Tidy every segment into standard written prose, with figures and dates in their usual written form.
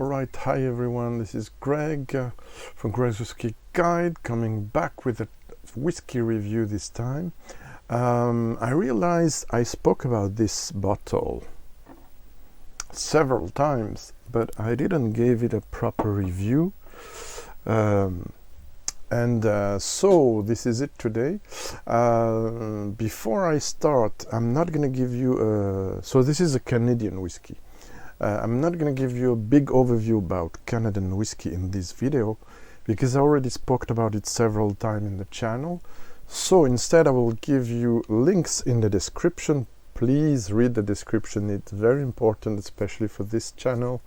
Alright, hi everyone, this is Greg from Greg's Whiskey Guide, coming back with a whiskey review this time. I realized I spoke about this bottle several times, but I didn't give it a proper review. So this is it today. Before I start, I'm not going to give you so this is a Canadian whiskey. I'm not going to give you a big overview about Canadian whiskey in this video because I already spoke about it several times in the channel. So instead I will give you links in the description. Please read the description, it's very important, especially for this channel,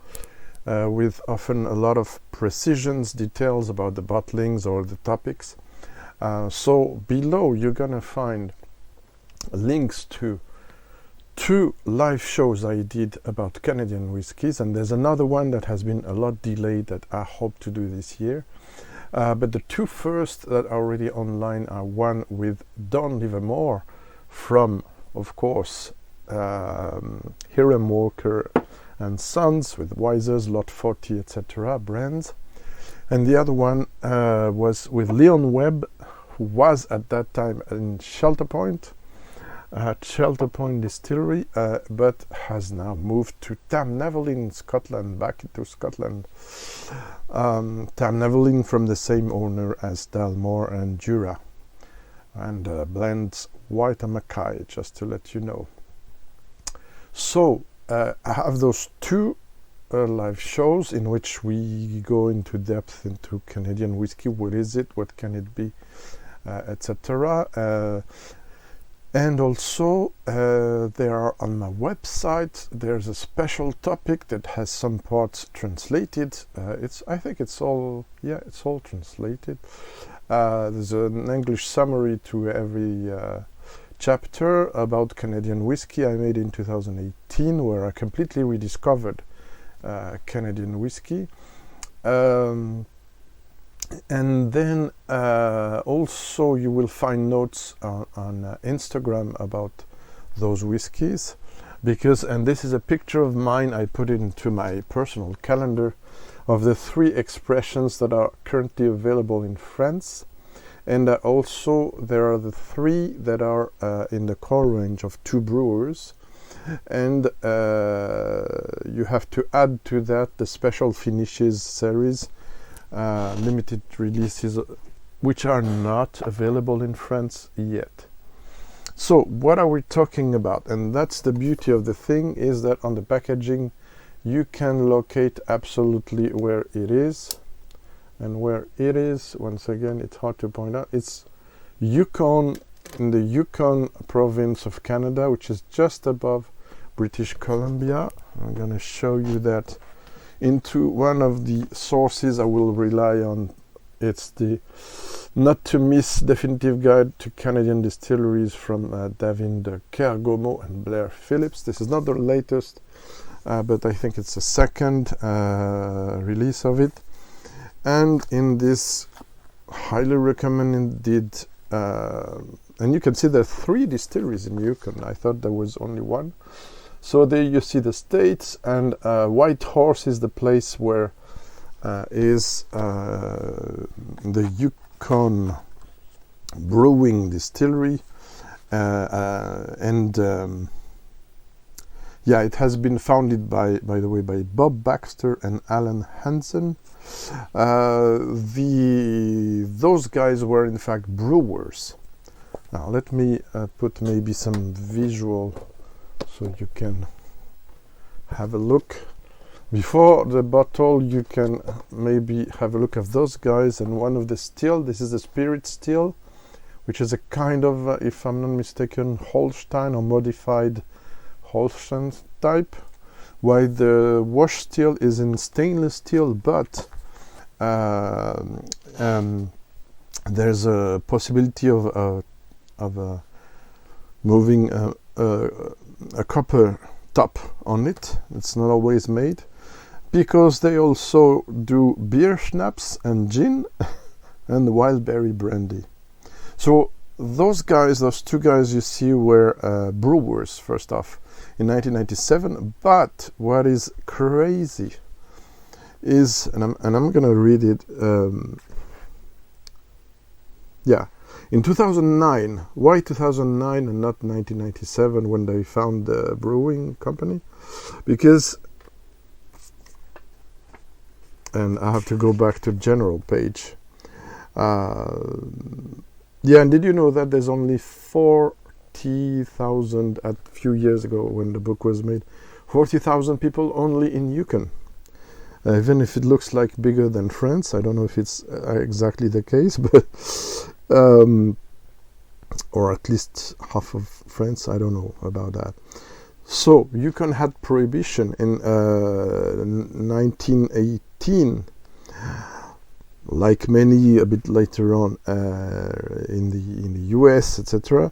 with often a lot of precisions, details about the bottlings or the topics. So below you're gonna find links to 2 live shows I did about Canadian whiskies, and there's another one that has been a lot delayed that I hope to do this year. But the 2 first that are already online are one with Don Livermore from, of course, Hiram Walker and Sons with WISER'S, Lot 40, etc. brands. And the other one was with Leon Webb, who was at that time in Shelter Point Distillery, but has now moved to Tamnaveline in Scotland, back into Scotland. Tamnaveline from the same owner as Dalmore and Jura, and blends White and Mackay, just to let you know. So I have those 2 live shows in which we go into depth into Canadian whiskey. What is it? What can it be? Etc. And also they are on my website. There's a special topic that has some parts translated. I think it's all translated. There's an English summary to every chapter about Canadian whiskey I made in 2018, where I completely rediscovered Canadian whiskey. And then also you will find notes on Instagram about those whiskies, and this is a picture of mine. I put it into my personal calendar of the 3 expressions that are currently available in France, and also there are the 3 that are in the core range of Two Brewers, and you have to add to that the special finishes series, limited releases, which are not available in France yet. So what are we talking about? And that's the beauty of the thing, is that on the packaging you can locate absolutely where it is. And where it is, once again, it's hard to point out. It's Yukon, in the Yukon province of Canada, which is just above British Columbia. I'm going to show you that into one of the sources I will rely on. It's the Not to Miss Definitive Guide to Canadian Distilleries from David Kergomo and Blair Phillips. This is not the latest, but I think it's the second release of it. And in this highly recommended, and you can see there are 3 distilleries in Yukon. I thought there was only 1. So there you see the states, and Whitehorse is the place where is the Yukon Brewing distillery, it has been founded by the way, by Bob Baxter and Alan Hansen. Those guys were in fact brewers. Now let me put maybe some visual so you can have a look. Before the bottle you can maybe have a look at those guys, and one of the still, this is the spirit still, which is a kind of, if I'm not mistaken, Holstein or modified Holstein type, while the wash still is in stainless steel, but there's a possibility of moving a copper top on it. It's not always made, because they also do beer schnapps and gin and wild berry brandy. So those guys, those 2 guys you see, were brewers first off in 1997. But what is crazy is, and I'm gonna read it. In 2009. Why 2009 and not 1997 when they found the brewing company? Because, and I have to go back to general page. And did you know that there's only 40,000 a few years ago when the book was made? 40,000 people only in Yukon. Even if it looks like bigger than France, I don't know if it's exactly the case, but or at least half of France, I don't know about that. So Yukon had prohibition in 1918, like many a bit later on in the US, etc.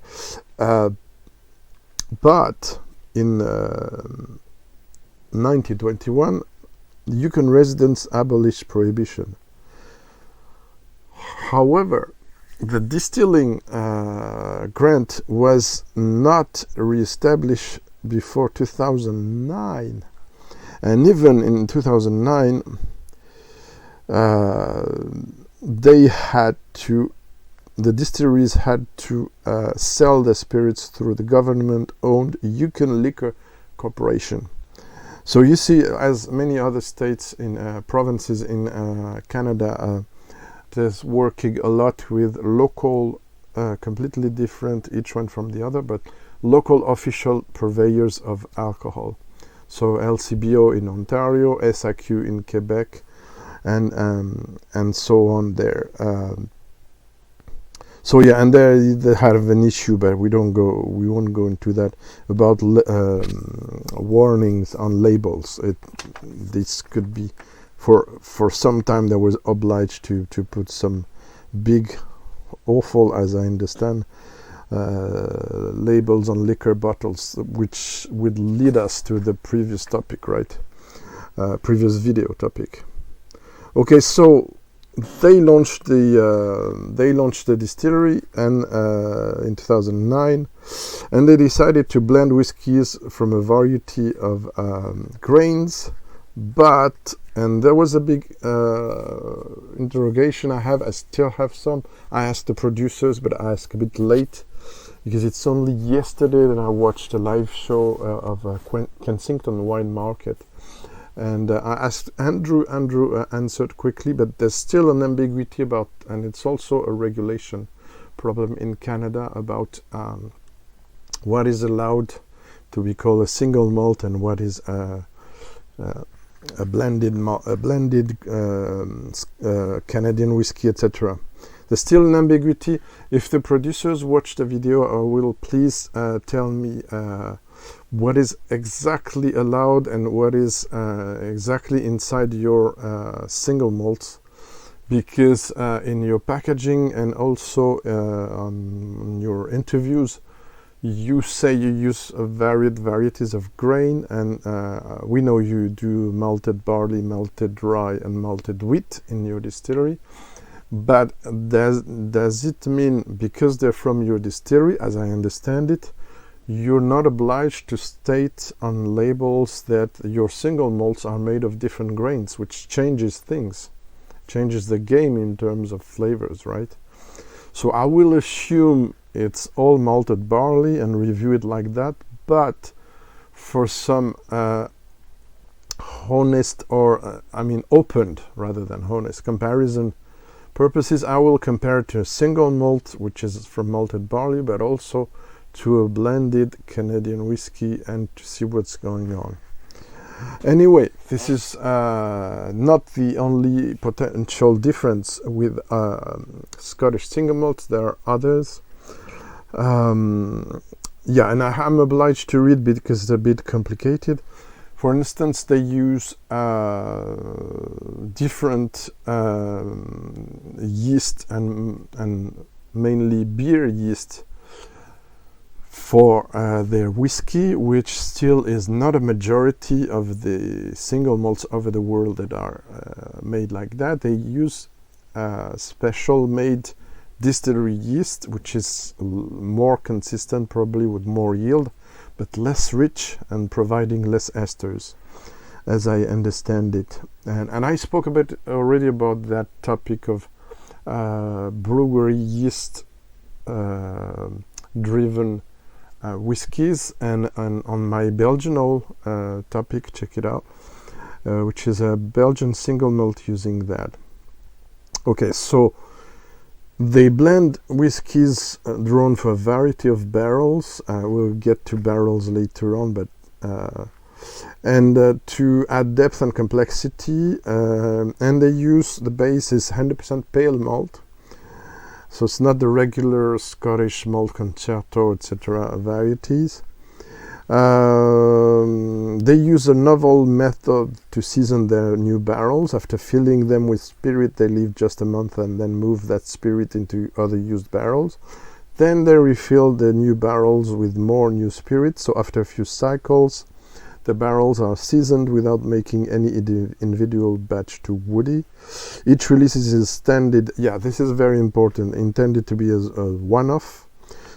But in 1921, Yukon residents abolished prohibition. However, the distilling grant was not re-established before 2009, and even in 2009 the distilleries had to sell the spirits through the government-owned Yukon Liquor Corporation. So you see, as many other states in provinces in Canada, there's working a lot with local, completely different, each one from the other, but local official purveyors of alcohol. So LCBO in Ontario, SAQ in Quebec, and so on there. So yeah, and they have an issue, but we won't go into that, about warnings on labels. This could be for some time they was obliged to put some big, awful, as I understand, labels on liquor bottles, which would lead us to the previous topic, right? Previous video topic. Okay, so they launched the distillery and in 2009, and they decided to blend whiskies from a variety of grains. But, and there was a big interrogation I still have some. I asked the producers, but I asked a bit late, because it's only yesterday that I watched a live show of Kensington Wine Market. And I asked Andrew answered quickly, but there's still an ambiguity about, and it's also a regulation problem in Canada about what is allowed to be called a single malt and what is a blended Canadian whiskey, etc. There's still an ambiguity. If the producers watch the video, will please tell me what is exactly allowed and what is exactly inside your single malts, because in your packaging and also on your interviews, you say you use varied varieties of grain, and we know you do malted barley, malted rye, and malted wheat in your distillery. But does it mean, because they're from your distillery, as I understand it, you're not obliged to state on labels that your single malts are made of different grains, which changes things, changes the game in terms of flavors, right? So I will assume it's all malted barley and review it like that, but for some honest, or opened rather than honest comparison purposes, I will compare it to a single malt, which is from malted barley, but also to a blended Canadian whiskey, and to see what's going on. Anyway, this is not the only potential difference with Scottish single malts. There are others. And I'm obliged to read because it's a bit complicated. For instance, they use different yeast and mainly beer yeast for their whiskey, which still is not a majority of the single malts over the world that are made like that. They use special made distillery yeast, which is more consistent, probably with more yield, but less rich and providing less esters. as I understand it. And I spoke a bit already about that topic of brewery yeast driven whiskies, and on my Belgian topic, check it out, which is a Belgian single malt using that. Okay, so they blend whiskies drawn for a variety of barrels. We'll get to barrels later on, but and to add depth and complexity, and they use, the base is 100% pale malt, so it's not the regular Scottish malt concerto, etc. varieties. They use a novel method to season their new barrels. After filling them with spirit, they leave just a month and then move that spirit into other used barrels. Then they refill the new barrels with more new spirit. So after a few cycles, the barrels are seasoned without making any individual batch too woody. Each release is intended, this is very important, intended to be a one-off.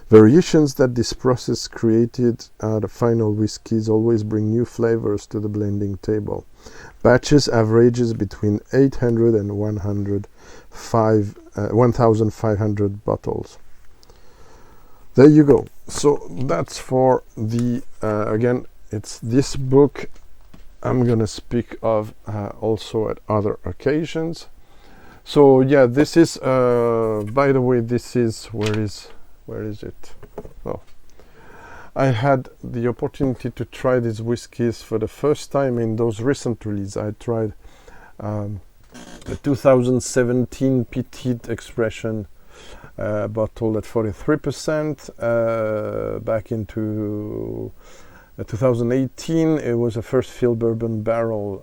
Variations that this process created at the final whiskies always bring new flavors to the blending table. Batches averages between 800 and 1,500 bottles. There you go. So that's for the, again, it's this book I'm going to speak of also at other occasions. So yeah, this is, by the way, this is, where is it? Oh, I had the opportunity to try these whiskies for the first time in those recent releases. I tried the 2017 Peated expression bottle at 43%. Back into 2018, it was a first Fill Bourbon barrel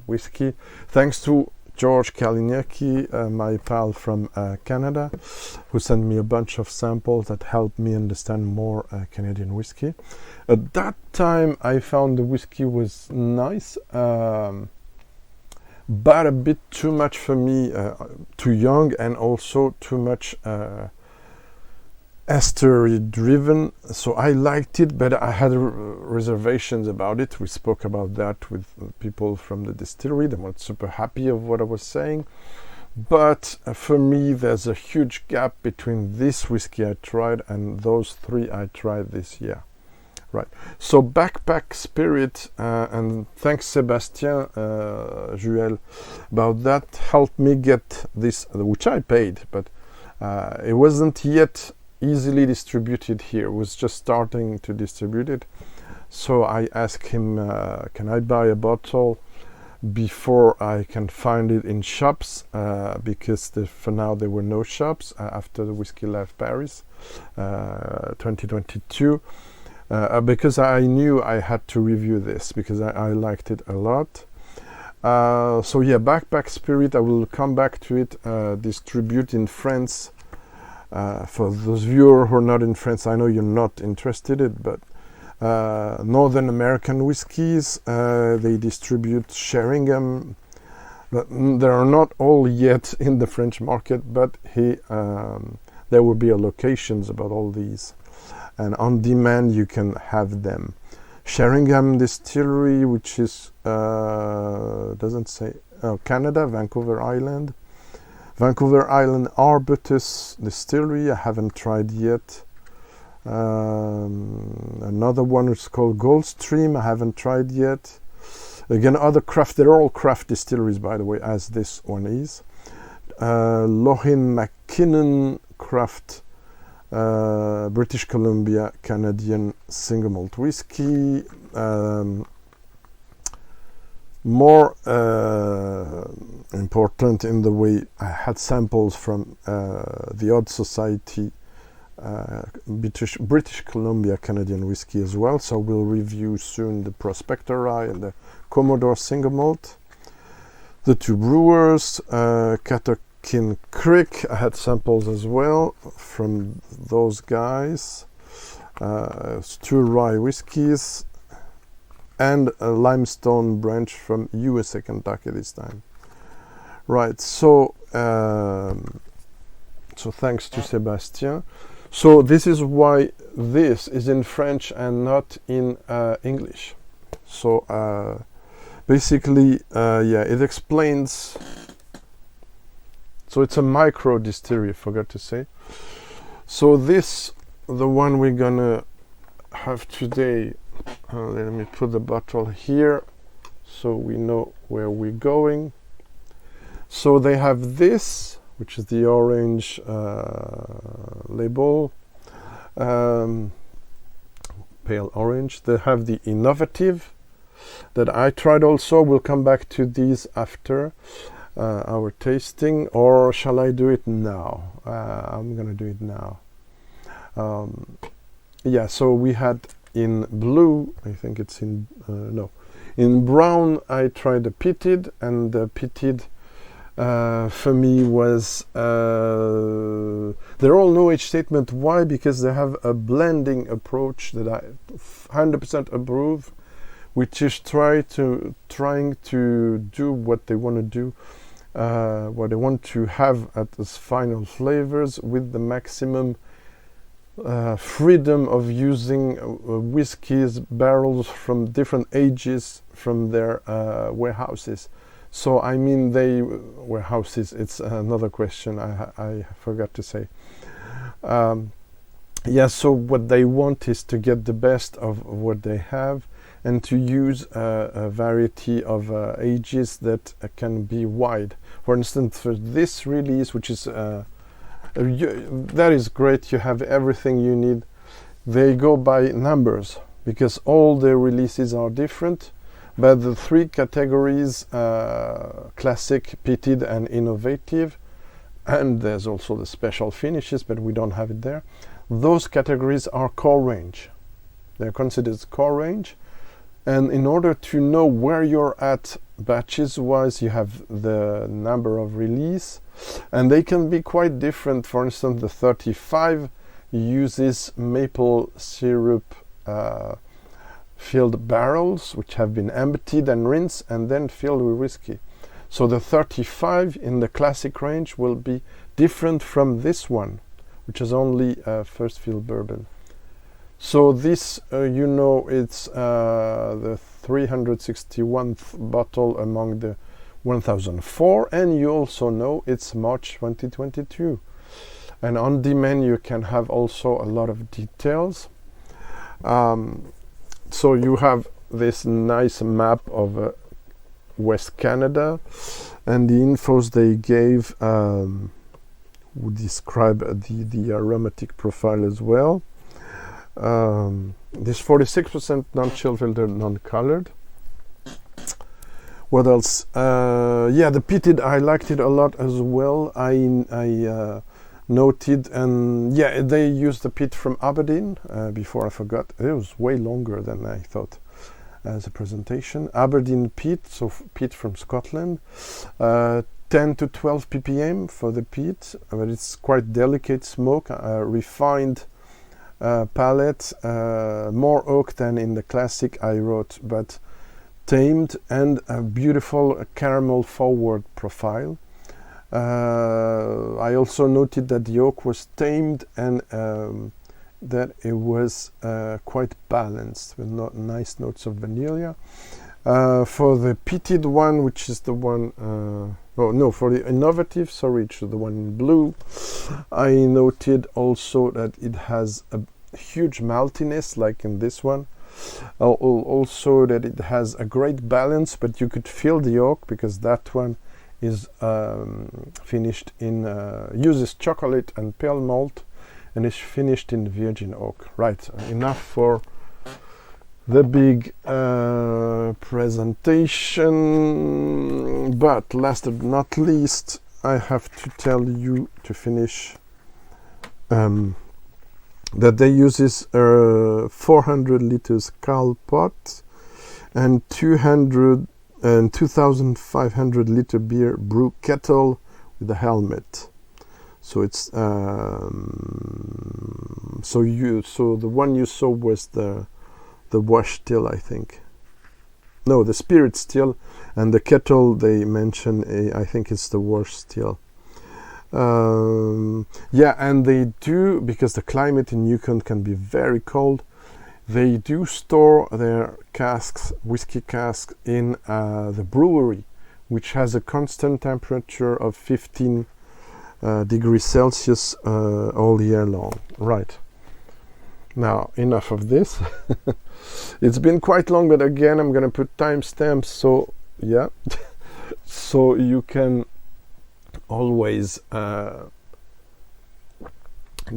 whiskey. Thanks to George Kaliniecki, my pal from Canada, who sent me a bunch of samples that helped me understand more Canadian whiskey. At that time, I found the whiskey was nice, but a bit too much for me, too young, and also too much estery driven. So I liked it, but I had reservations about it. We spoke about that with people from the distillery. They weren't super happy of what I was saying. But for me, there's a huge gap between this whiskey I tried and those three I tried this year. Right. So Backpack Spirit, and thanks Sébastien Juhel about that, helped me get this, which I paid, but it wasn't yet easily distributed here. It was just starting to distribute it. So I asked him, can I buy a bottle before I can find it in shops, because for now there were no shops after the whiskey left Paris 2022, because I knew I had to review this because I liked it a lot. So yeah, Backpack Spirit, I will come back to it, distribute in France. For those viewers who are not in France, I know you're not interested in it, but Northern American whiskies, they distribute Sheringham. But they are not all yet in the French market, but there will be allocations about all these, and on demand you can have them. Sheringham Distillery, which is doesn't say, Canada, Vancouver Island. Vancouver Island Arbutus Distillery, I haven't tried yet. Another one is called Goldstream, I haven't tried yet. Again, other craft, they're all craft distilleries, by the way, as this one is. Lohin McKinnon Craft, British Columbia Canadian Single-Malt Whisky. More important in the way, I had samples from the Odd Society British Columbia Canadian Whiskey as well, so we'll review soon the Prospector Rye and the Commodore Single Malt. The Two Brewers, Catochin Creek, I had samples as well from those guys. Two rye whiskies, and a limestone branch from USA, Kentucky this time. Right, so thanks to Sébastien. So this is why this is in French and not in English. So basically, yeah, it explains. So it's a micro distillery, I forgot to say. So this, the one we're gonna have today, let me put the bottle here so we know where we're going. So they have this, which is the orange label, pale orange. They have the innovative that I tried also. We'll come back to these after our tasting, or shall I do it now? I'm gonna do it now. Yeah, so we had in blue, I think it's in, no, in brown I tried the Peated, and the Peated for me was, they're all no age statement. Why? Because they have a blending approach that I 100% approve, which is trying to do what they want to do, what they want to have at its final flavors, with the maximum freedom of using whiskeys, barrels from different ages from their warehouses. So I mean, they warehouses, it's another question I forgot to say. Yeah, so what they want is to get the best of what they have, and to use a variety of ages that can be wide. For instance, for this release, which is that is great, you have everything you need. They go by numbers because all the releases are different, but the three categories, classic, peated and innovative, and there's also the special finishes, but we don't have it there. Those categories are core range. They're considered core range, and in order to know where you're at batches wise, you have the number of release, and they can be quite different. For instance, the 35 uses maple syrup filled barrels, which have been emptied and rinsed and then filled with whiskey. So the 35 in the classic range will be different from this one, which is only first fill bourbon. So this, you know, it's the 361th bottle among the 1004, and you also know it's March 2022. And on demand you can have also a lot of details. So you have this nice map of West Canada, and the infos they gave would describe the aromatic profile as well. This 46% non-chill filtered, non-colored. What else? Yeah, the Peated, I liked it a lot as well. I noted, and yeah, they used the peat from Aberdeen. Before I forgot, it was way longer than I thought as a presentation. Aberdeen peat, so peat from Scotland. 10 to 12 ppm for the peat, but it's quite delicate smoke, refined palate, more oak than in the classic I wrote, but tamed, and a beautiful caramel forward profile. I also noted that the oak was tamed, and that it was quite balanced with nice notes of vanilla. For the peated one, which is the one, for the innovative, sorry, it's the one in blue, I noted also that it has a huge maltiness, like in this one. Also that it has a great balance, but you could feel the oak, because that one is finished in, uses chocolate and pale malt, and is finished in virgin oak. Right, enough for the big presentation, but last but not least, I have to tell you to finish that they uses 400 liters Carl pot and 2,500 liter beer brew kettle with a helmet. So it's so the one you saw was the wash still, I think. No, the spirit still, and the kettle they mention, I think it's the wash still. Yeah, and they do, because the climate in Yukon can be very cold, They do store their casks, whiskey casks, in the brewery, which has a constant temperature of 15 degrees Celsius all year long. Right. Now, enough of this. It's been quite long, but again, I'm going to put timestamps, so yeah, so you can always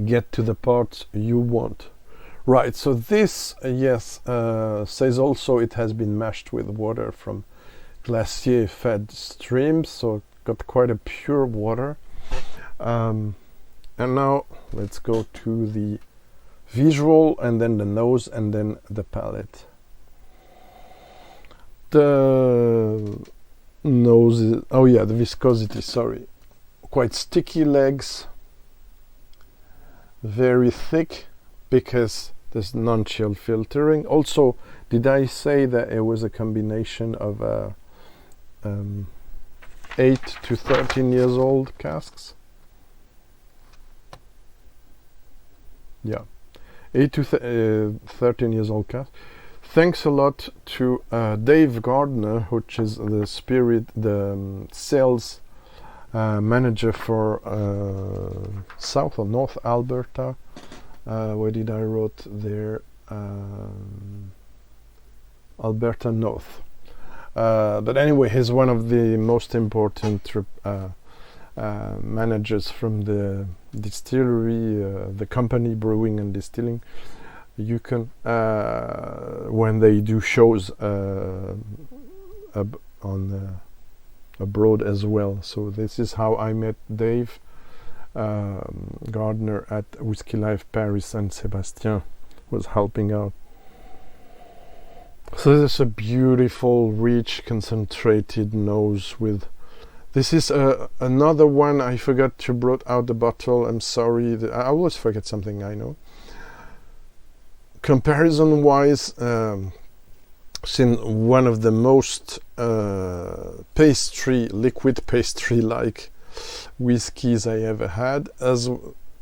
get to the parts you want. Right, so this, yes, says also it has been mashed with water from glacier-fed streams, so got quite a pure water. And now let's go to the visual, and then the nose, and then the palate. The nose is, oh yeah, the viscosity, sorry. Quite sticky legs, very thick because there's non-chill filtering. Also, did I say that it was a combination of 8 to 13 years old casks? Yeah. 8 to 13 years old cask. Thanks a lot to Dave Gardner, which is the sales manager for South or North Alberta. Where did I wrote there? Alberta North. But anyway, he's one of the most important managers from the distillery, the company Brewing and Distilling, Yukon, when they do shows abroad as well. So this is how I met Dave Gardner at Whisky Life Paris, and Sébastien was helping out. So this is a beautiful, rich, concentrated nose with. This is another one. I forgot to brought out the bottle. I'm sorry. I always forget something, I know. Comparison-wise, since one of the most liquid pastry-like whiskies I ever had, as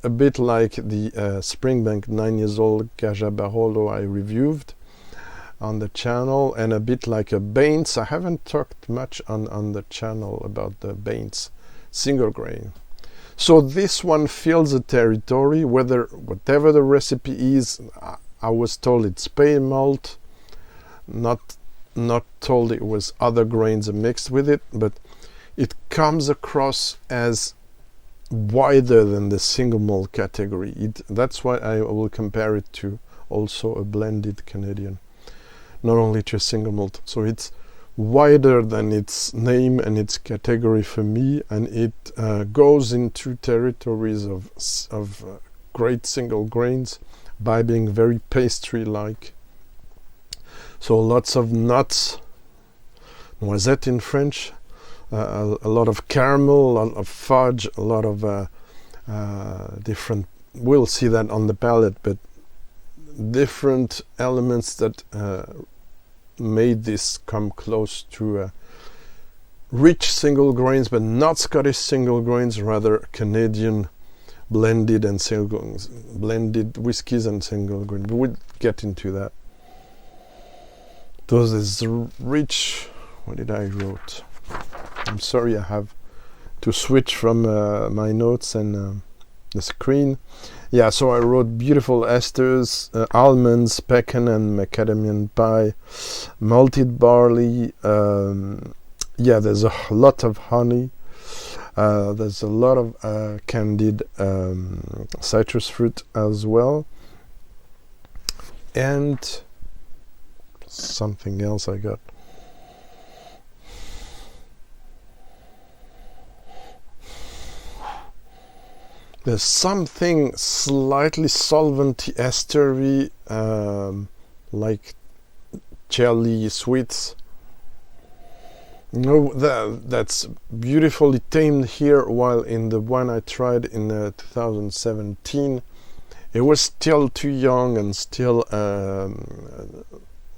a bit like the Springbank 9 years old Caja Barolo I reviewed on the channel, and a bit like a Baines. I haven't talked much on the channel about the Baines single grain. So this one fills the territory, whatever the recipe is. I was told it's pale malt, not told it was other grains mixed with it, but it comes across as wider than the single malt category. That's why I will compare it to also a blended Canadian, not only to a single malt. So it's wider than its name and its category for me, and it goes into territories of great single grains by being very pastry-like. So lots of nuts, noisette in French, a lot of caramel, a lot of fudge, a lot of different, we'll see that on the palate, but different elements that made this come close to rich single grains, but not Scottish single grains, rather Canadian blended whiskies and single grain. But we'll get into that. Those is rich. What did I wrote? I'm sorry, I have to switch from my notes and the screen. Yeah, so I wrote beautiful esters, almonds, pecan and macadamian pie, malted barley. Yeah, there's a lot of honey. There's a lot of candied citrus fruit as well. And something else I got. There's something slightly solventy estery, like jelly sweets. No, that's beautifully tamed here, while in the one I tried in 2017, it was still too young and still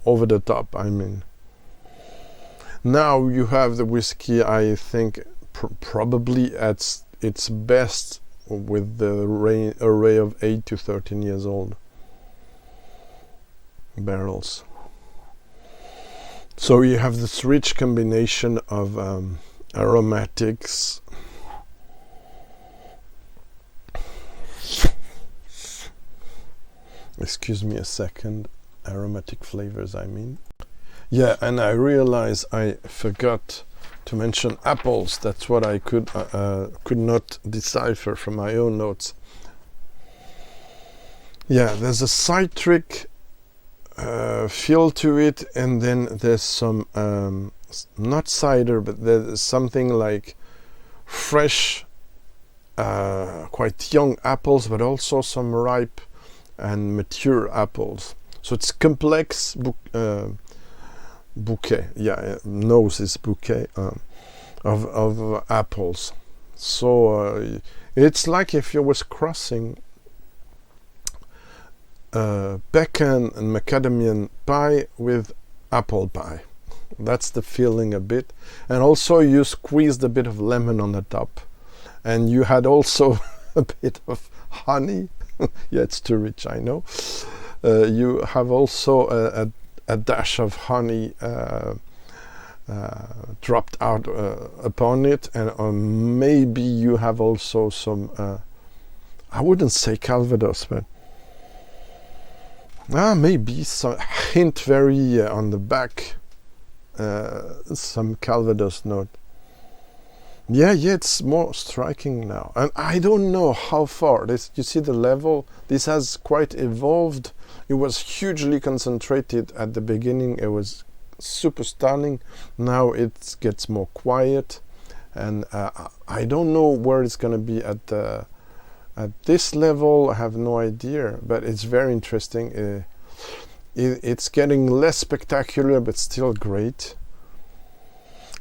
over the top, I mean. Now you have the whiskey, I think, probably at its best with the array of 8 to 13 years old. barrels. So you have this rich combination of aromatics, excuse me a second, aromatic flavors I mean. Yeah, and I realize I forgot to mention apples. That's what I could not decipher from my own notes. Yeah, there's a citric feel to it, and then there's some not cider, but there's something like fresh, quite young apples, but also some ripe and mature apples. So it's complex bouquet. Yeah, nose is bouquet of apples. So it's like if you was crossing pecan and macadamian pie with apple pie. That's the feeling a bit. And also you squeezed a bit of lemon on the top, and you had also a bit of honey. Yeah, it's too rich, I know. You have also a dash of honey dropped out upon it, and maybe you have also some I wouldn't say Calvados, but maybe some hint very on the back, some Calvados note. Yeah, it's more striking now, and I don't know how far this. You see the level. This has quite evolved. It was hugely concentrated at the beginning. It was super stunning. Now it gets more quiet, and I don't know where it's gonna be at this level. I have no idea, but it's very interesting. It's getting less spectacular, but still great.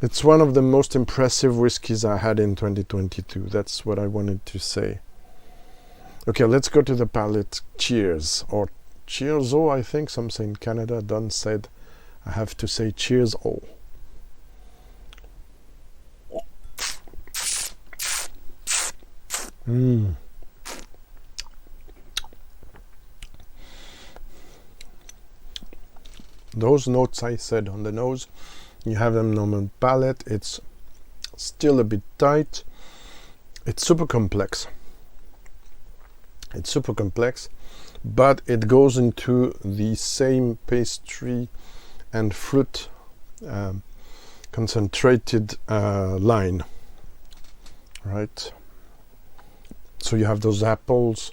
It's one of the most impressive whiskies I had in 2022. That's what I wanted to say. Okay, let's go to the palate. Cheers, or cheers, oh, I think some say in Canada. Don said I have to say cheers, oh. Those notes I said on the nose, you have them on the palate. It's still a bit tight. It's super complex. But it goes into the same pastry and fruit concentrated line, right? So you have those apples,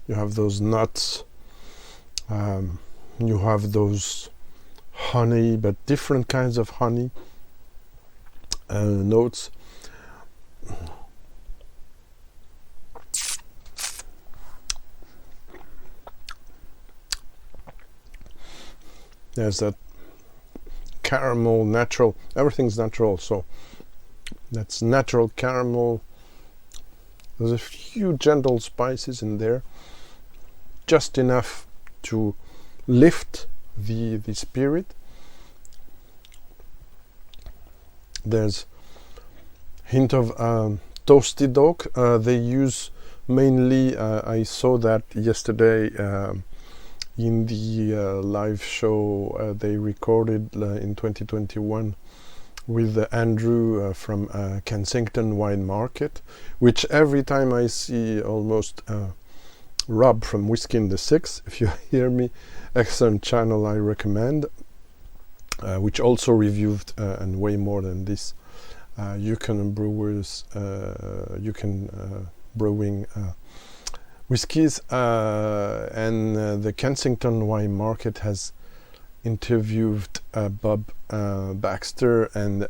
you have those nuts, you have those honey, but different kinds of honey notes. There's that caramel, natural, everything's natural, so that's natural caramel. There's a few gentle spices in there, just enough to lift the spirit. There's hint of toasted oak. They use mainly, I saw that yesterday in the live show they recorded in 2021 with Andrew from Kensington Wine Market, which every time I see almost Rob from Whiskey in the Six, if you hear me, excellent channel I recommend, which also reviewed and way more than this Yukon Brewers, Yukon Brewing whiskies, and the Kensington Wine Market has interviewed Bob Baxter, and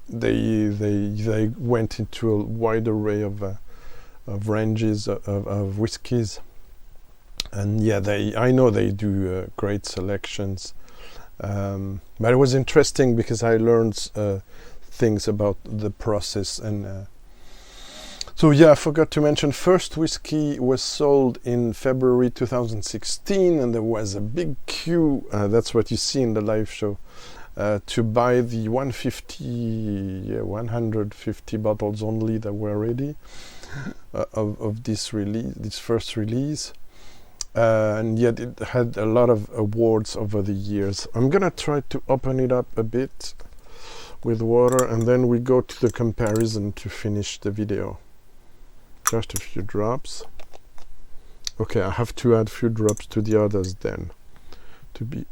they went into a wide array of ranges of whiskies, and yeah, I know they do great selections, but it was interesting because I learned things about the process. And so yeah, I forgot to mention, first whiskey was sold in February 2016, and there was a big queue, that's what you see in the live show, to buy the 150 bottles only that were ready of this release, this first release. and yet it had a lot of awards over the years. I'm gonna try to open it up a bit with water, and then we go to the comparison to finish the video. Just a few drops. Okay, I have to add a few drops to the others then, to be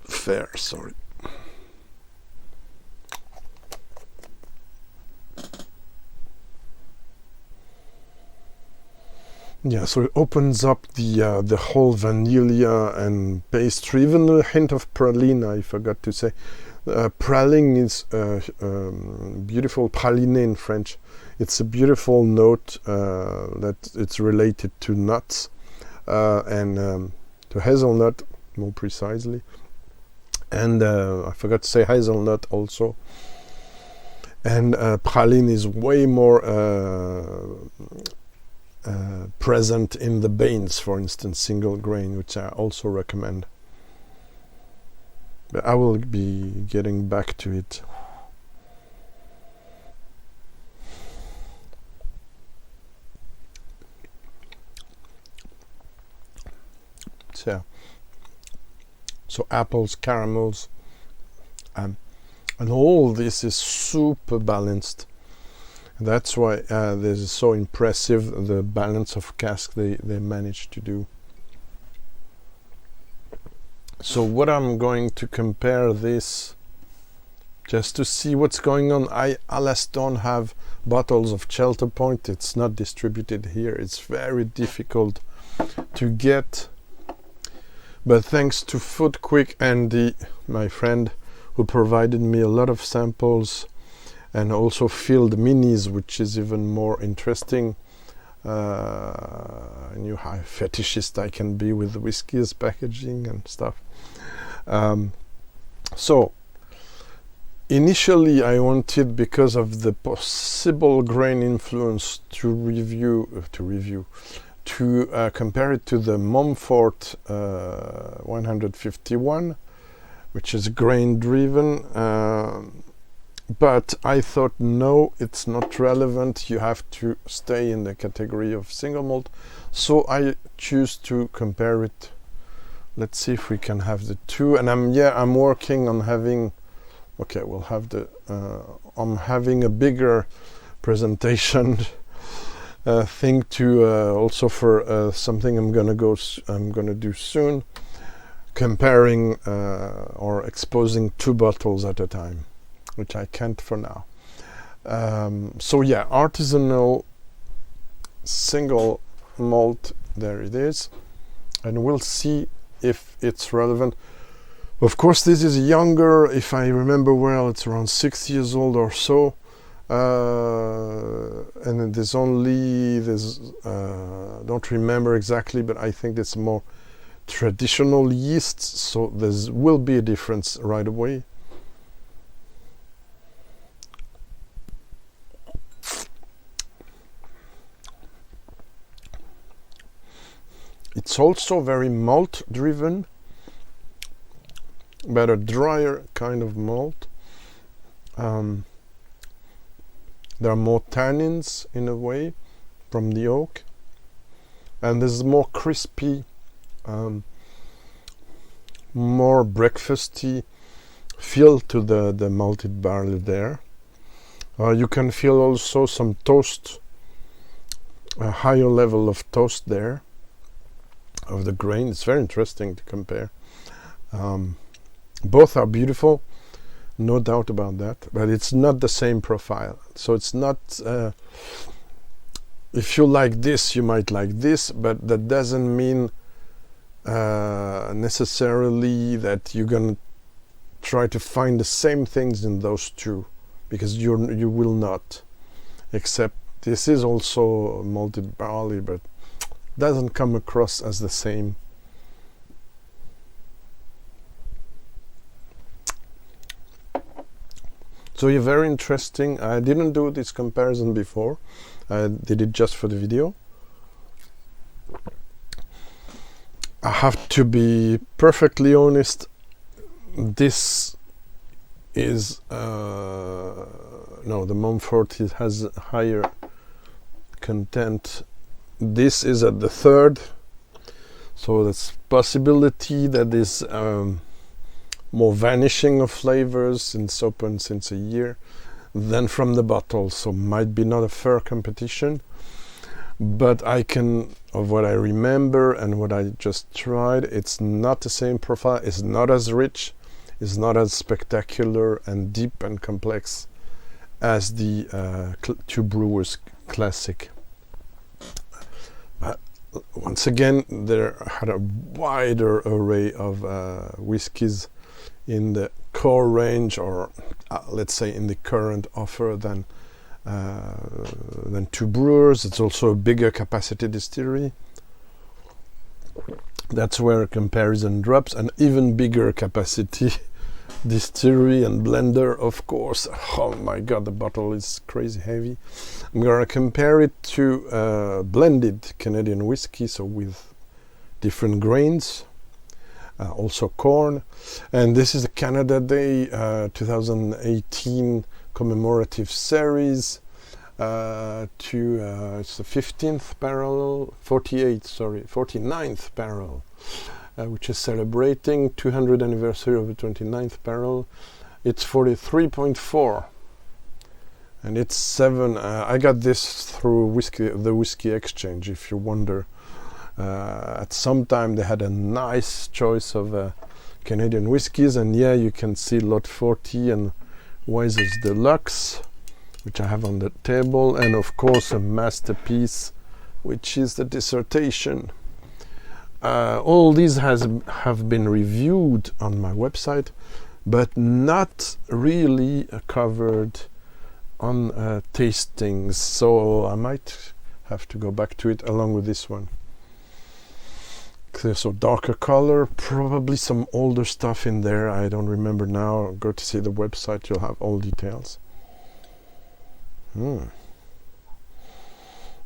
fair, sorry. Yeah, so it opens up the whole vanilla and pastry, even a hint of praline, I forgot to say. Praline is beautiful, praline in French. It's a beautiful note that it's related to nuts and to hazelnut, more precisely. And I forgot to say hazelnut also. And praline is way more present in the Baines, for instance, single grain, which I also recommend. But I will be getting back to it. So apples, caramels, and all this is super balanced. That's why this is so impressive, the balance of cask they managed to do. So what I'm going to compare this, just to see what's going on. I alas don't have bottles of Shelter Point. It's not distributed here. It's very difficult to get. But thanks to Foodquig and my friend who provided me a lot of samples, and also filled minis, which is even more interesting. I knew how fetishist I can be with the whiskies packaging and stuff. So initially I wanted, because of the possible grain influence, to compare it to the MONTFORT 151, which is grain driven. But I thought, no, it's not relevant. You have to stay in the category of single malt. So I choose to compare it. Let's see if we can have the two. And I'm working on having. Okay, we'll have the. I'm having a bigger presentation thing to also for something I'm gonna do soon, comparing or exposing two bottles at a time, which I can't for now. So yeah, artisanal single malt, there it is, and we'll see if it's relevant. Of course, this is younger. If I remember well, it's around 6 years old or so, and there's don't remember exactly, but I think it's more traditional yeasts, so there will be a difference right away. It's also very malt driven, but a drier kind of malt. There are more tannins in a way from the oak, and there's more crispy, more breakfasty feel to the malted barley there. You can feel also some toast, a higher level of toast there of the grain. It's very interesting to compare. Both are beautiful, no doubt about that, but it's not the same profile. So it's not, if you like this, you might like this, but that doesn't mean necessarily that you're gonna try to find the same things in those two, because you will not. Except this is also malted barley, but doesn't come across as the same. So yeah, very interesting. I didn't do this comparison before. I did it just for the video. I have to be perfectly honest. This is no, the MONTFORT has higher content. This is at the third, So there's possibility that there's more vanishing of flavors in open since a year than from the bottle, so might be not a fair competition. But I can, of what I remember and what I just tried, it's not the same profile, it's not as rich, it's not as spectacular and deep and complex as the Two Brewers Classic. But once again, there had a wider array of whiskies in the core range, or let's say in the current offer, than Two Brewers. It's also a bigger capacity distillery. That's where comparison drops. An even bigger capacity distillery and blender, of course. Oh my god, the bottle is crazy heavy. I'm gonna compare it to blended Canadian whiskey, so with different grains, also corn. And this is the Canada Day 2018 commemorative series. It's the 49th barrel, which is celebrating 200th anniversary of the 29th barrel. It's 43.4, and it's 7. I got this through the Whiskey Exchange, if you wonder. At some time they had a nice choice of Canadian whiskies, and yeah, you can see Lot 40 and WISER'S Deluxe, which I have on the table, and of course a masterpiece, which is the Dissertation. All these have been reviewed on my website, but not really covered on tastings, so I might have to go back to it along with this one. So darker color, probably some older stuff in there, I don't remember now. Go to see the website, you'll have all details.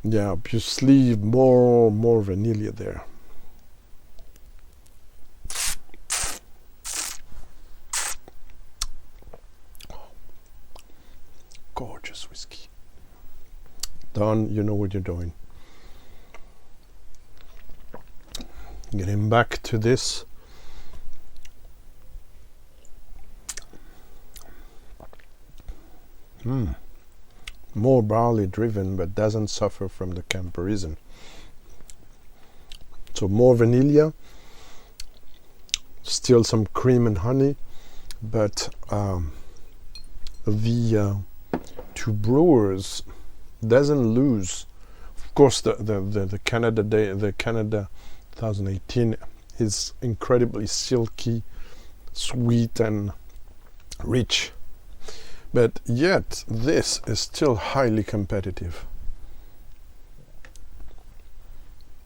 Yeah, obviously more vanilla there. Gorgeous whiskey. Done, you know what you're doing. Getting back to this. More barley driven, but doesn't suffer from the camperism. So more vanilla, still some cream and honey, but the Two Brewers doesn't lose. Of course, the Canada Day, the Canada 2018 is incredibly silky, sweet and rich, but yet this is still highly competitive,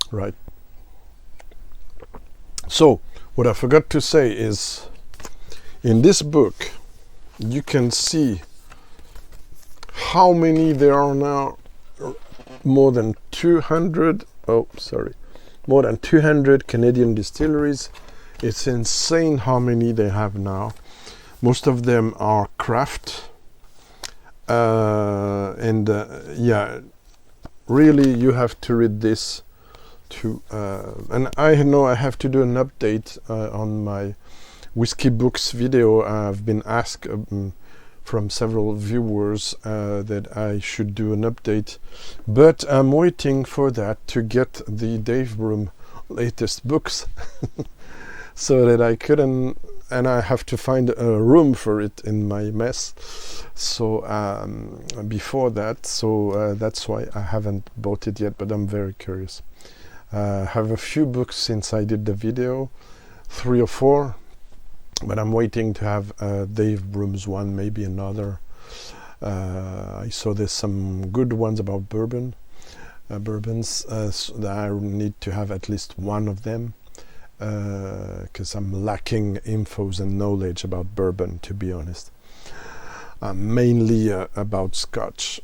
right? So what I forgot to say is, in this book you can see how many there are now. More than 200 Canadian distilleries. It's insane how many they have now. Most of them are craft, yeah, really you have to read this to and I know I have to do an update on my whiskey books video. I've been asked from several viewers that I should do an update, but I'm waiting for that to get the Dave Broom latest books so that I couldn't, and I have to find a room for it in my mess, so before that, so that's why I haven't bought it yet, but I'm very curious. I have a few books since I did the video, 3 or 4, but I'm waiting to have Dave Broom's one, maybe another. I saw there's some good ones about bourbons, so that I need to have at least one of them, because I'm lacking infos and knowledge about bourbon, to be honest. Mainly about Scotch.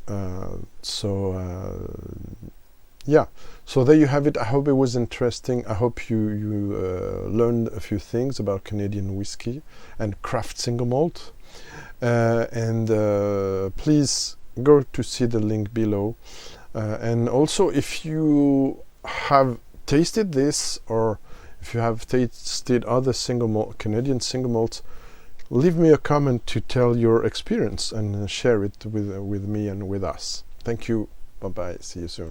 Yeah, so there you have it. I hope it was interesting. I hope you learned a few things about Canadian whiskey and craft single malt. And please go to see the link below. And also, if you have tasted this or If you have tasted other Canadian single malts, leave me a comment to tell your experience and share it with me and with us. Thank you. Bye bye. See you soon.